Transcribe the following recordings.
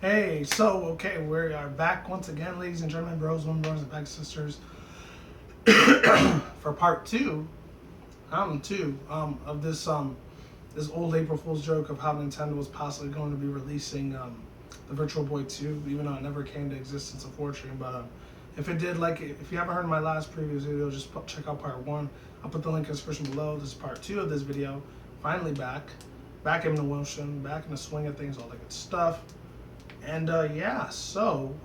Hey, so okay, we are back once again, ladies and gentlemen, bros, women, bros, and pegasisters, for part two, of this old April Fool's joke of how Nintendo was possibly going to be releasing the Virtual Boy 2, even though it never came to existence, unfortunately. But if it did, if you haven't heard my last previous video, just check out part one. I'll put the link in the description below. This is part two of this video. Finally back in the motion, back in the swing of things, all that good stuff. And yeah, so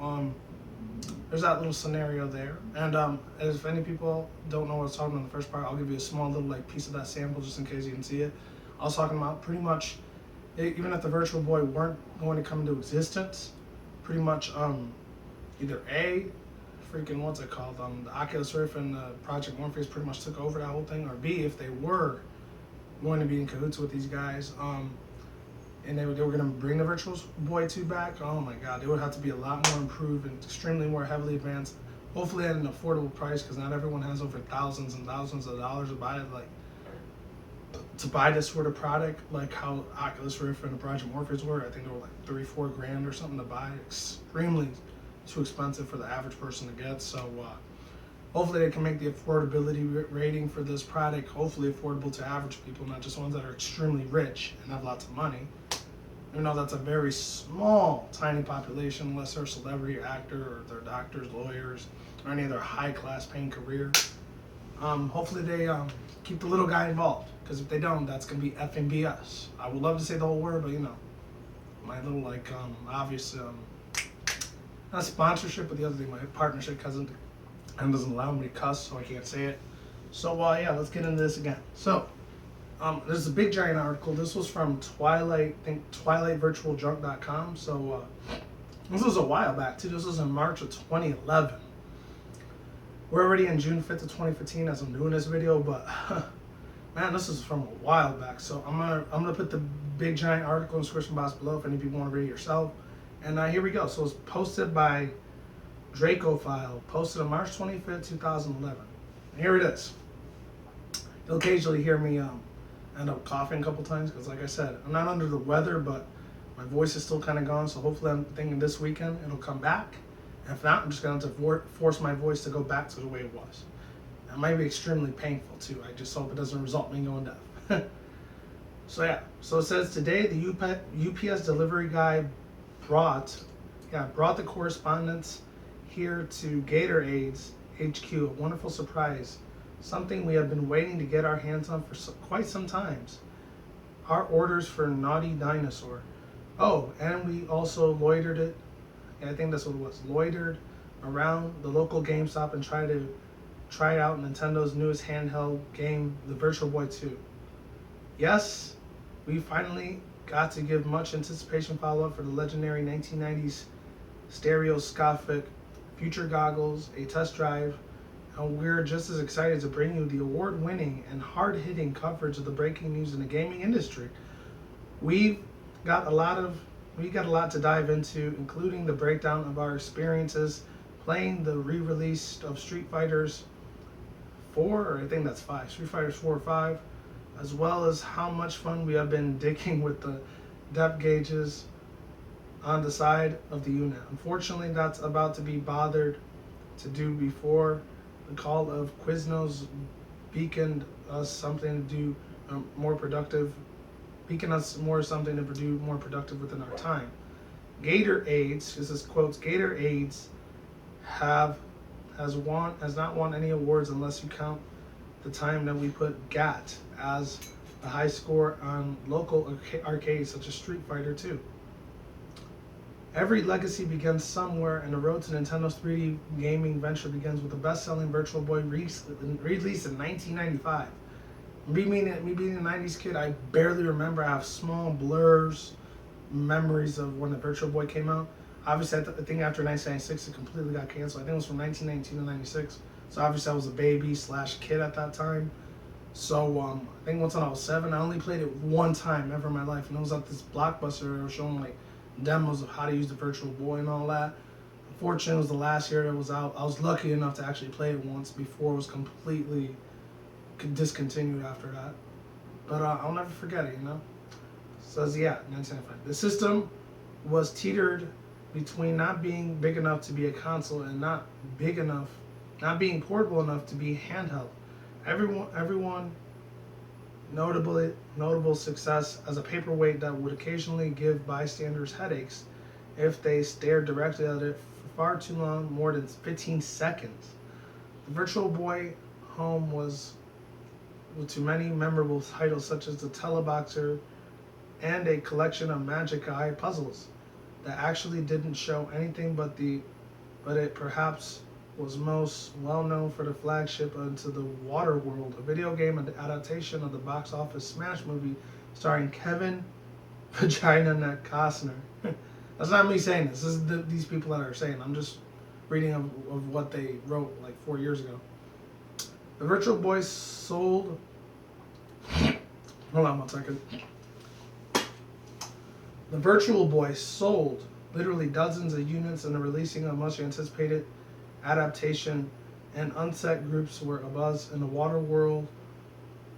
there's that little scenario there. And if any people don't know what I was talking about in the first part, I'll give you a small little piece of that sample just in case you can see it. I was talking about pretty much, even if the Virtual Boy weren't going to come into existence, pretty much either A, freaking what's it called, the Oculus Rift and Project Morpheus pretty much took over that whole thing, or B, if they were going to be in cahoots with these guys, and they were going to bring the Virtual Boy 2 back, oh my god, they would have to be a lot more improved and extremely more heavily advanced, hopefully at an affordable price, because not everyone has over thousands and thousands of dollars to buy this sort of product, like how Oculus Rift and the Project Morpheus were. I think they were like $3-4 grand or something to buy. Extremely too expensive for the average person to get. So hopefully they can make the affordability rating for this product hopefully affordable to average people, not just ones that are extremely rich and have lots of money. Even though that's a very small, tiny population, unless they're a celebrity actor or they're doctors, lawyers, or any other high-class paying career. Hopefully they keep the little guy involved, because if they don't, that's going to be effing BS. I would love to say the whole word, but you know, my little obvious, not sponsorship, but the other thing, my partnership doesn't allow me to cuss, so I can't say it. So yeah, let's get into this again. So there's a big giant article. This was from twilightvirtualjunk.com. So this was a while back too. This was in March of 2011. We're already in June 5th of 2015 as I'm doing this video, but man, this is from a while back. So I'm gonna put the big giant article in the description box below if any people want to read it yourself. And here we go. So it's posted by Dracophile, posted on March 25th, 2011. And here it is. You'll occasionally hear me end up coughing a couple times, because like I said, I'm not under the weather, but my voice is still kind of gone, so hopefully I'm thinking this weekend it'll come back. And if not, I'm just going to have to force my voice to go back to the way it was. It might be extremely painful too. I just hope it doesn't result in me going deaf. So yeah, so it says today the UPS delivery guy brought the correspondence here to Gatorades HQ, a wonderful surprise. Something we have been waiting to get our hands on for quite some times. Our orders for Naughty Dinosaur. Oh, and we also loitered it. Yeah, I think that's what it was. Loitered around the local GameStop and try out Nintendo's newest handheld game, the Virtual Boy 2. Yes, we finally got to give much anticipation follow-up for the legendary 1990s stereoscopic future goggles, a test drive. And we're just as excited to bring you the award-winning and hard-hitting coverage of the breaking news in the gaming industry. We got a lot to dive into, including the breakdown of our experiences playing the re-release of Street Fighters 4, or I think that's 5, Street Fighters 4 or 5, as well as how much fun we have been digging with the depth gauges on the side of the unit. Unfortunately, that's about to be bothered to do before the call of Quiznos beaconed us something to do more productive within our time. Gatorades, this is quotes, Gatorades has not won any awards unless you count the time that we put GAT as a high score on local arcades such as Street Fighter 2. Every legacy begins somewhere, and the road to Nintendo's 3D gaming venture begins with the best-selling Virtual Boy released in 1995. Me being a 90s kid, I barely remember. I have small blurs, memories of when the Virtual Boy came out. Obviously, I think after 1996, it completely got canceled. I think it was from 1992 to 96. So obviously, I was a baby/kid at that time. So I think once when I was 7, I only played it one time ever in my life, and it was at this Blockbuster. They were showing demos of how to use the Virtual Boy and all that. Unfortunately, it was the last year it was out. I was lucky enough to actually play it once before it was completely discontinued after that. But I'll never forget it, you know? It says, yeah, 1995. The system was teetered between not being big enough to be a console and not being portable enough to be handheld. Everyone notable success as a paperweight that would occasionally give bystanders headaches if they stared directly at it for far too long, more than 15 seconds. The Virtual Boy home was to many memorable titles such as the Teleboxer and a collection of Magic Eye puzzles that actually didn't show anything but it perhaps was most well known for the flagship Into the Water World, a video game adaptation of the box office smash movie starring Kevin Vagina Neck Costner. That's not me saying this. This is these people that are saying. I'm just reading of what they wrote like 4 years ago. The Virtual Boy sold. Hold on 1 second. The Virtual Boy sold literally dozens of units, and the releasing of much anticipated adaptation and unset groups were abuzz in the water world,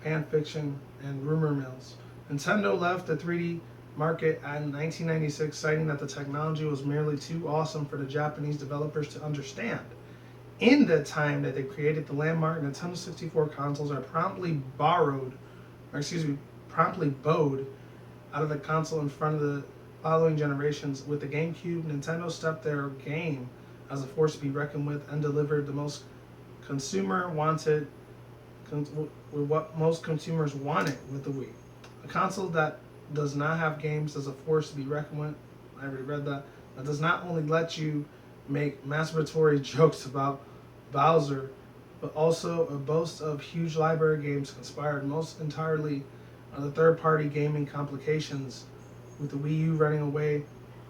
fanfiction, and rumor mills. Nintendo left the 3D market in 1996, citing that the technology was merely too awesome for the Japanese developers to understand. In the time that they created the landmark Nintendo 64 consoles are promptly bowed out of the console in front of the following generations. With the GameCube, Nintendo stepped their game as a force to be reckoned with and delivered the most what most consumers wanted with the Wii. A console that does not have games as a force to be reckoned with. I already read that. That does not only let you make masturbatory jokes about Bowser, but also a boast of huge library games conspired most entirely on the third-party gaming complications, with the Wii U running away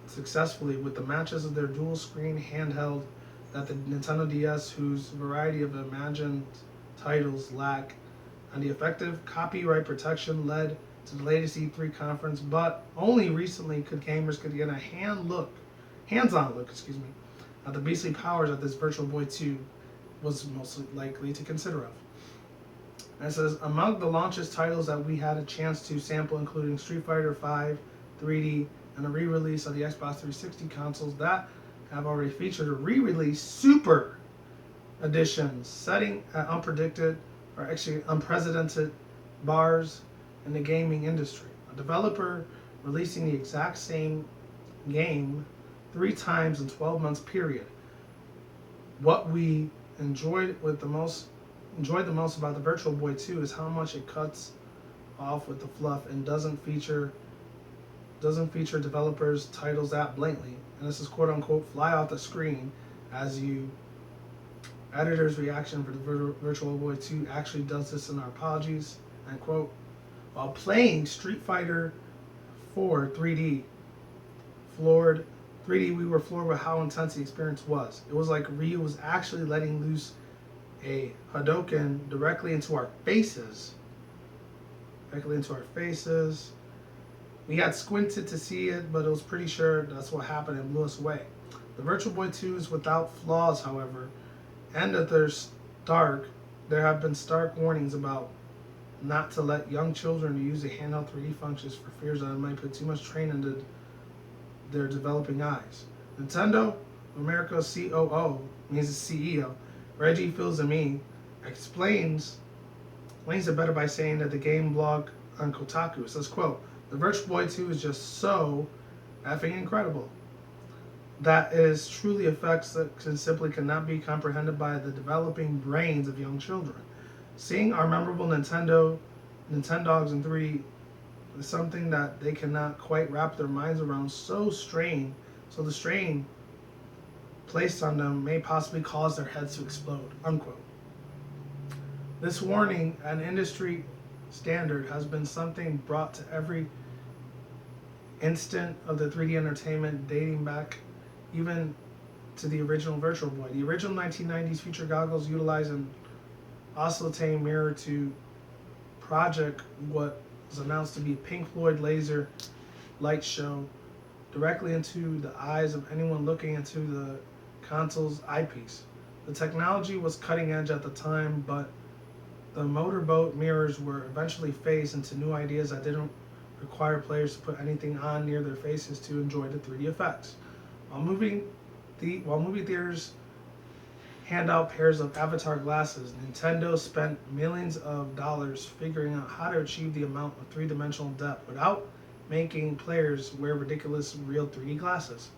successfully with the matches of their dual-screen handheld that the Nintendo DS, whose variety of imagined titles lack, and the effective copyright protection led to the latest E3 conference, but only recently could gamers get a hands-on look, at the beastly powers that this Virtual Boy 2 was most likely to consider of. And it says, among the launches titles that we had a chance to sample, including Street Fighter V, 3D, and a re-release of the Xbox 360 consoles that have already featured a re-release Super Editions, setting at unprecedented bars in the gaming industry. A developer releasing the exact same game 3 times in 12 months period. What we enjoyed the most about the Virtual Boy 2 is how much it cuts off with the fluff and doesn't feature developers' titles that blatantly. And this is quote unquote fly off the screen as you. Editor's reaction for the Virtual Boy 2 actually does this in our apologies, end quote. While playing Street Fighter 4 3D, we were floored with how intense the experience was. It was like Ryu was actually letting loose a Hadouken directly into our faces. We had squinted to see it, but it was pretty sure that's what happened and blew us away. The Virtual Boy 2 is without flaws, however, and that there have been stark warnings about not to let young children use the handheld 3D functions for fears that it might put too much strain into their developing eyes. Nintendo America's COO, means the CEO, Reggie Fils-Aimé, explains it better by saying that the game blog on Kotaku says, quote, the Virtual Boy 2 is just so effing incredible. That is truly effects that simply cannot be comprehended by the developing brains of young children. Seeing our memorable Nintendogs in 3D is something that they cannot quite wrap their minds around. So the strain placed on them may possibly cause their heads to explode, unquote. This warning, an industry standard, has been something brought to every instant of the 3D entertainment, dating back even to the original Virtual Boy. The original 1990s feature goggles utilized an oscillating mirror to project what was announced to be Pink Floyd laser light show directly into the eyes of anyone looking into the console's eyepiece. The technology was cutting edge at the time, but the motorboat mirrors were eventually phased into new ideas that didn't require players to put anything on near their faces to enjoy the 3D effects. While movie theaters hand out pairs of Avatar glasses, Nintendo spent millions of dollars figuring out how to achieve the amount of three-dimensional depth without making players wear ridiculous real 3D glasses.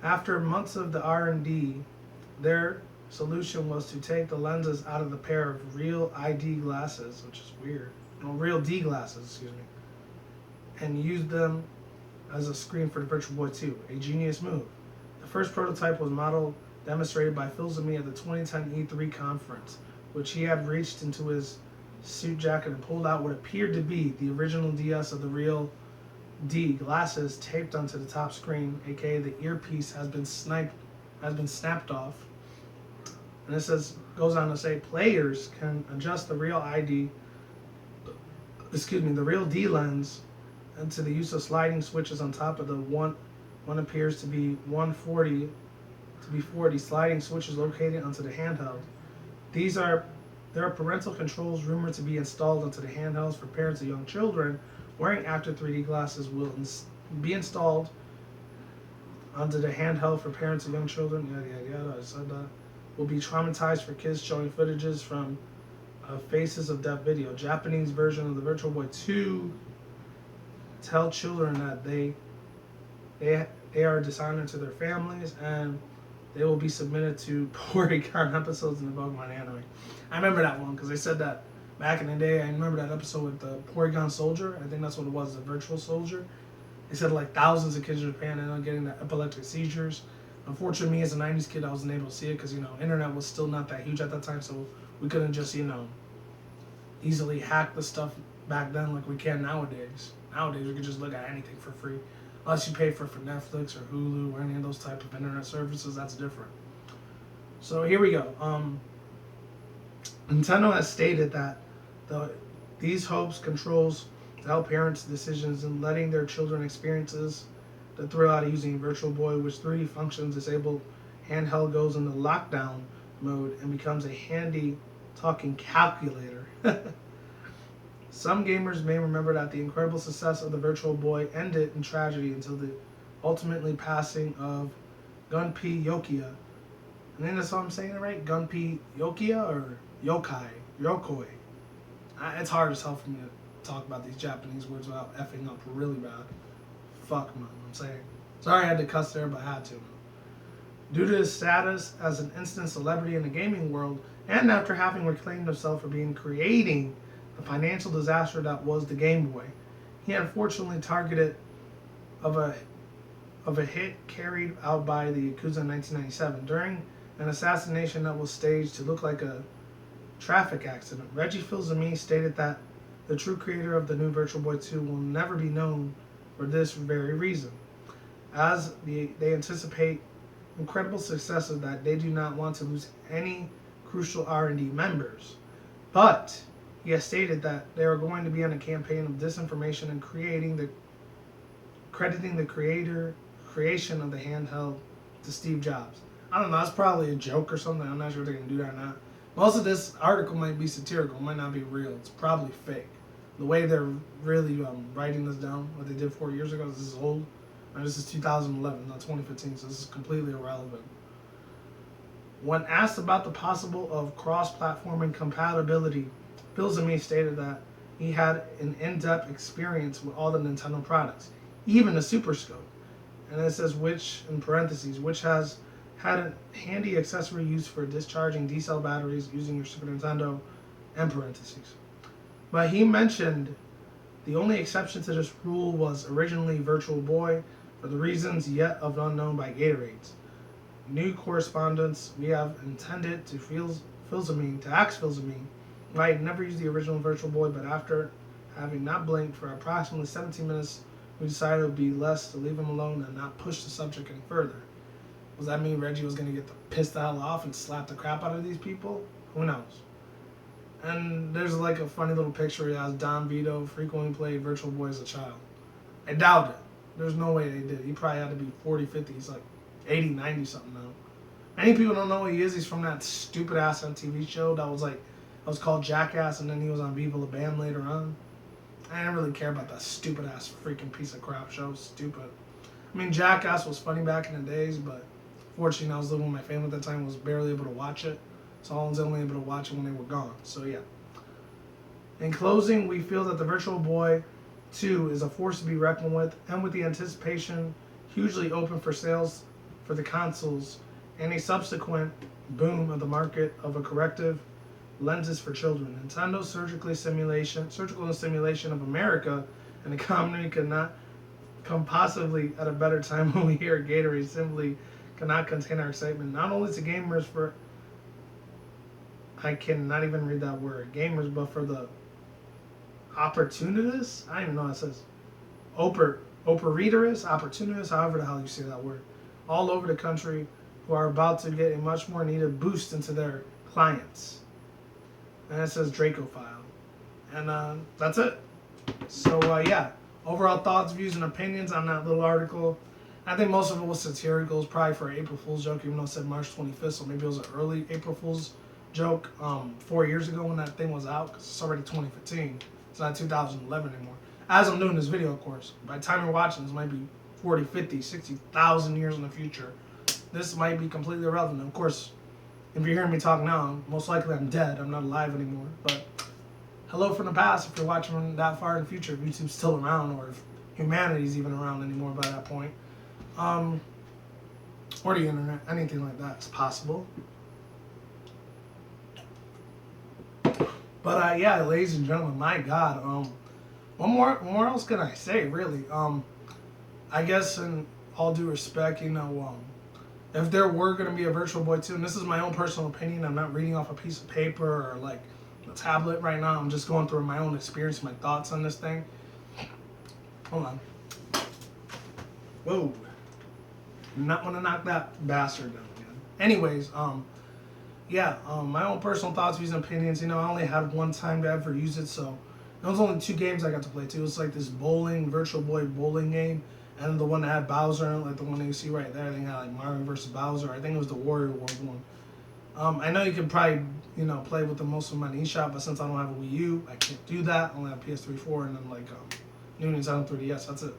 After months of the R&D, their solution was to take the lenses out of the pair of real ID glasses, which is weird, no, real D glasses, excuse me, and use them as a screen for the Virtual Boy 2, a genius move. The first prototype was demonstrated by Phil Zami at the 2010 E3 conference, which he had reached into his suit jacket and pulled out what appeared to be the original DS of the real D glasses taped onto the top screen, aka the earpiece has been snapped off. And it goes on to say players can adjust the real D lens into the use of sliding switches on top of the one appears to be 140 to be 40 sliding switches located onto the handheld. There are parental controls rumored to be installed onto the handhelds for parents of young children wearing active 3D glasses will be installed onto the handheld for parents of young children. I said that. Will be traumatized for kids showing footages from Faces of Death video. Japanese version of the Virtual Boy 2 tell children that they are dishonor to their families and they will be submitted to Porygon episodes in the Pokemon anime. I remember that one because they said that back in the day. I remember that episode with the Porygon Soldier. I think that's what it was, the virtual soldier. They said like thousands of kids in Japan ended up getting the epileptic seizures. Unfortunately, me as a 90s kid, I wasn't able to see it because, internet was still not that huge at that time, so we couldn't just, easily hack the stuff back then like we can nowadays. Nowadays, we can just look at anything for free. Unless you pay for Netflix or Hulu or any of those type of internet services, that's different. So here we go. Nintendo has stated that these hopes controls to help parents' decisions in letting their children experiences the thrill out of using Virtual Boy, which 3D functions disabled handheld goes into lockdown mode and becomes a handy talking calculator. Some gamers may remember that the incredible success of the Virtual Boy ended in tragedy until the ultimately passing of Gunpei Yokoi. I think that's how I'm saying it right? Gunpei Yokoi or Yokoi. It's hard as hell for me to talk about these Japanese words without effing up really bad. Fuck, man, I'm saying. Sorry I had to cuss there, but I had to. Due to his status as an instant celebrity in the gaming world, and after having reclaimed himself for creating the financial disaster that was the Game Boy, he unfortunately targeted of a hit carried out by the Yakuza in 1997 during an assassination that was staged to look like a traffic accident. Reggie Fils-Aimé stated that the true creator of the new Virtual Boy 2 will never be known for this very reason, as they anticipate incredible successes that they do not want to lose any crucial R&D members. But he has stated that they are going to be on a campaign of disinformation and crediting the creation of the handheld to Steve Jobs. I don't know, that's probably a joke or something. I'm not sure if they're going to do that or not. Most of this article might be satirical, might not be real. It's probably fake. The way they're really writing this down, what they did 4 years ago, this is old. This is 2011, not 2015, so this is completely irrelevant. When asked about the possible of cross-platforming compatibility, Fils-Aimé stated that he had an in-depth experience with all the Nintendo products, even the Super Scope. And it says which has had a handy accessory used for discharging D-cell batteries using your Super Nintendo, end parentheses. But he mentioned the only exception to this rule was originally Virtual Boy for the reasons yet of unknown by Gatorades. New correspondence we have intended to ask Fils-Aimé why he'd never used the original Virtual Boy, but after having not blinked for approximately 17 minutes, we decided it would be less to leave him alone and not push the subject any further. Does that mean Reggie was going to get pissed the hell off and slap the crap out of these people? Who knows? And there's like a funny little picture he has Don Vito frequently played Virtual Boy as a child. I doubt it. There's no way they did. He probably had to be 40, 50. He's like 80, 90 something now. Many people don't know who he is. He's from that stupid ass MTV show that was called Jackass, and then he was on Viva La Bam later on. I didn't really care about that stupid ass freaking piece of crap show. Stupid. I mean, Jackass was funny back in the days, but fortunately I was living with my family at that time, was barely able to watch it. So I was only able to watch it when they were gone. So yeah. In closing, we feel that the Virtual Boy 2 is a force to be reckoned with, and with the anticipation hugely open for sales for the consoles and a subsequent boom of the market of a corrective lenses for children. Nintendo's surgical simulation of America and the community could not come possibly at a better time when we hear Gatorade simply cannot contain our excitement. Not only to gamers for, I cannot even read that word, gamers, but for the opportunists. I don't even know what it says. Opportunists, however the hell you say that word, all over the country who are about to get a much more needed boost into their clients. And it says Dracophile. And that's it. So yeah, overall thoughts, views, and opinions on that little article. I think most of it was satirical. It was probably for an April Fool's joke, even though it said March 25th, so maybe it was an early April Fool's joke 4 years ago when that thing was out, because it's already 2015. It's not 2011 anymore. As I'm doing this video, of course. By the time you're watching, this might be 40, 50, 60,000 years in the future. This might be completely irrelevant. Of course, if you're hearing me talk now, most likely I'm dead. I'm not alive anymore. But hello from the past if you're watching from that far in the future, if YouTube's still around, or if humanity's even around anymore by that point. Or the internet, anything like that is possible. But yeah, ladies and gentlemen, my God, what more else can I say, really? I guess in all due respect, you know, if there were going to be a Virtual Boy 2, and this is my own personal opinion, I'm not reading off a piece of paper or like a tablet right now, I'm just going through my own experience, my thoughts on this thing. Hold on. Whoa. Not want to knock that bastard down again. Anyways, yeah, my own personal thoughts, views, and opinions. You know, I only had one time to ever use it, so it was only 2 games I got to play too. It was like this Virtual Boy bowling game, and the one that had Bowser in it, like the one that you see right there. I think it had like Mario vs. Bowser. I think it was the Warrior World one. I know you can probably, you know, play with the most of my eShop, but since I don't have a Wii U, I can't do that. I only have PS3, 4, and then like new Nintendo 3DS. That's it.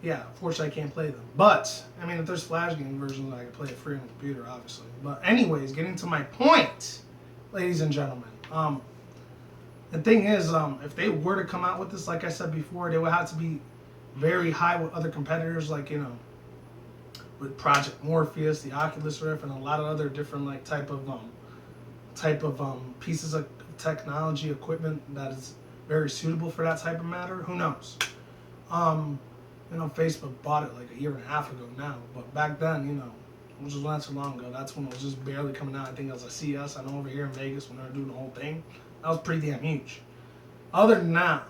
Yeah, unfortunately I can't play them. But, I mean, if there's Flash game versions, I can play it free on the computer, obviously. But anyways, getting to my point, ladies and gentlemen. The thing is, if they were to come out with this, like I said before, they would have to be very high with other competitors, like, you know, with Project Morpheus, the Oculus Rift, and a lot of other different, like, type of pieces of technology, equipment that is very suitable for that type of matter. Who knows? You know, Facebook bought it like a year and a half ago now, but back then, you know, which was not too long ago, that's when it was just barely coming out. I think it was a CS, I know, over here in Vegas when they were doing the whole thing. That was pretty damn huge. Other than that,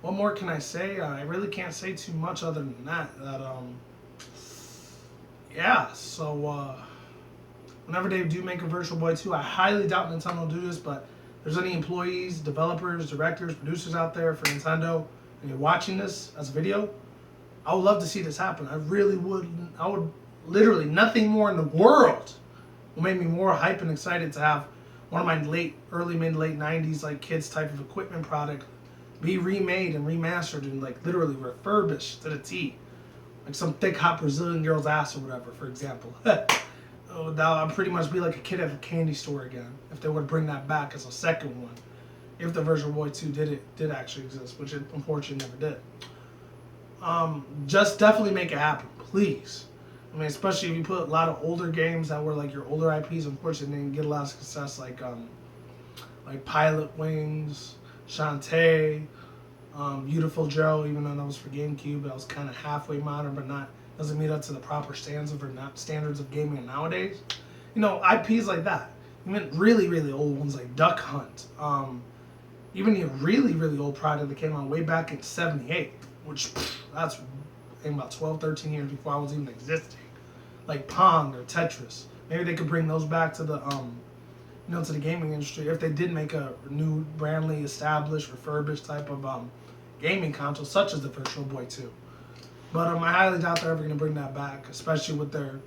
what more can I say? I really can't say too much other than that. Yeah, so, whenever they do make a Virtual Boy 2, I highly doubt Nintendo will do this, but if there's any employees, developers, directors, producers out there for Nintendo, and you're watching this as a video, I would love to see this happen. I really would. I would literally, nothing more in the world will make me more hype and excited to have one of my early mid late 90s like kids type of equipment product be remade and remastered and like literally refurbished to the T, like some thick hot Brazilian girl's ass or whatever, for example. That would pretty much be like a kid at a candy store again if they would bring that back as a second one. If the Virtual Boy 2 did actually exist, which it unfortunately never did. Just definitely make it happen, please. I mean, especially if you put a lot of older games that were like your older IPs, unfortunately didn't get a lot of success, like Pilot Wings, Shantae, Beautiful Joe, even though that was for GameCube, that was kind of halfway modern, but doesn't meet up to the proper standards of gaming nowadays. You know, IPs like that. You meant really, really old ones like Duck Hunt. Even the really, really old product that came out way back in '78, which that's about 12, 13 years before I was even existing. Like Pong or Tetris. Maybe they could bring those back to the to the gaming industry if they did make a new, brandly established, refurbished type of gaming console, such as the Virtual Boy 2. But I highly doubt they're ever going to bring that back, especially with their,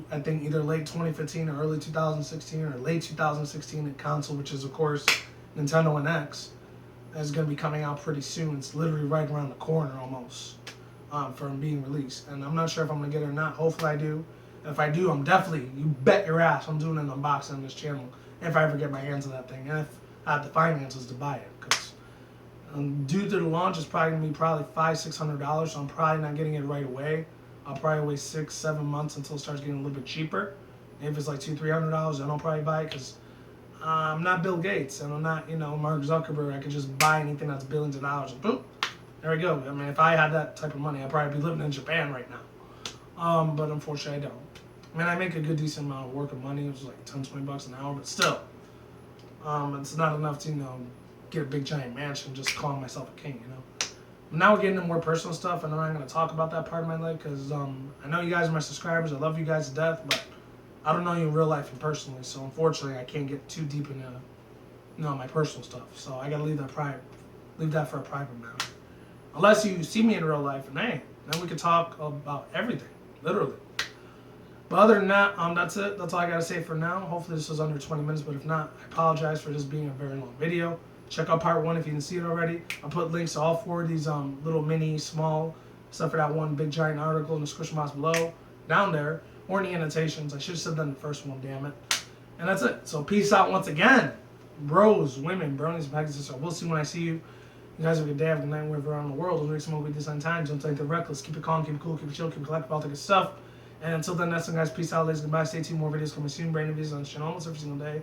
I think, either late 2015 or early 2016 or late 2016 console, which is, of course, Nintendo NX. is going to be coming out pretty soon. It's literally right around the corner almost from being released. And I'm not sure if I'm going to get it or not. Hopefully I do. And if I do, I'm definitely, you bet your ass, I'm doing an unboxing on this channel if I ever get my hands on that thing. And if I have the finances to buy it. Because due to the launch, it's probably going to be $500-600. So I'm probably not getting it right away. I'll probably wait 6-7 months until it starts getting a little bit cheaper. If it's like $200-300, then I'll probably buy it because I'm not Bill Gates and I'm not, Mark Zuckerberg. I could just buy anything that's billions of dollars and boom, there we go. I mean, if I had that type of money, I'd probably be living in Japan right now. But unfortunately, I don't. I mean, I make a good decent amount of work and money. It was like $10-20 an hour, but still, it's not enough to get a big giant mansion just calling myself a king. Now we're getting into more personal stuff, and I'm not going to talk about that part of my life because I know you guys are my subscribers. I love you guys to death, but I don't know you in real life and personally, so unfortunately I can't get too deep into my personal stuff. So I gotta leave that for a private matter. Unless you see me in real life, and hey, then we can talk about everything, literally. But other than that, that's it. That's all I gotta say for now. Hopefully this was under 20 minutes, but if not, I apologize for this being a very long video. Check out part 1 if you didn't see it already. I'll put links to all 4 of these little mini, small, except for that one big giant article in the description box below, down there. Or any annotations. I should have said that in the first one, damn it. And that's it. So peace out once again. Bros, women, bronies, pegasisters. We'll see when I see you. You guys have a good day, have a good night, wherever around the world. Don't drink smoke with this on time. Don't take the reckless. Keep it calm, keep it cool, keep it chill, keep it collective, all the good stuff. And until then, that's it, guys. Peace out, ladies. Goodbye. Stay tuned. More videos coming soon. Brand new videos on this channel almost every single day.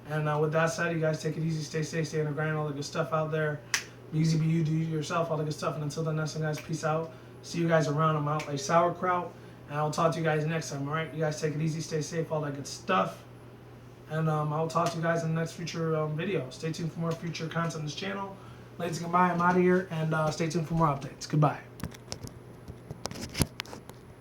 And with that said, you guys take it easy, stay safe, stay on the grind, all the good stuff out there. Be easy, be you, do yourself, all the good stuff. And until then, that's it, guys. Peace out. See you guys around. I'm out like sauerkraut. And I'll talk to you guys next time, alright? You guys take it easy, stay safe, all that good stuff. And I'll talk to you guys in the next future video. Stay tuned for more future content on this channel. Ladies, goodbye. I'm out of here. And stay tuned for more updates. Goodbye.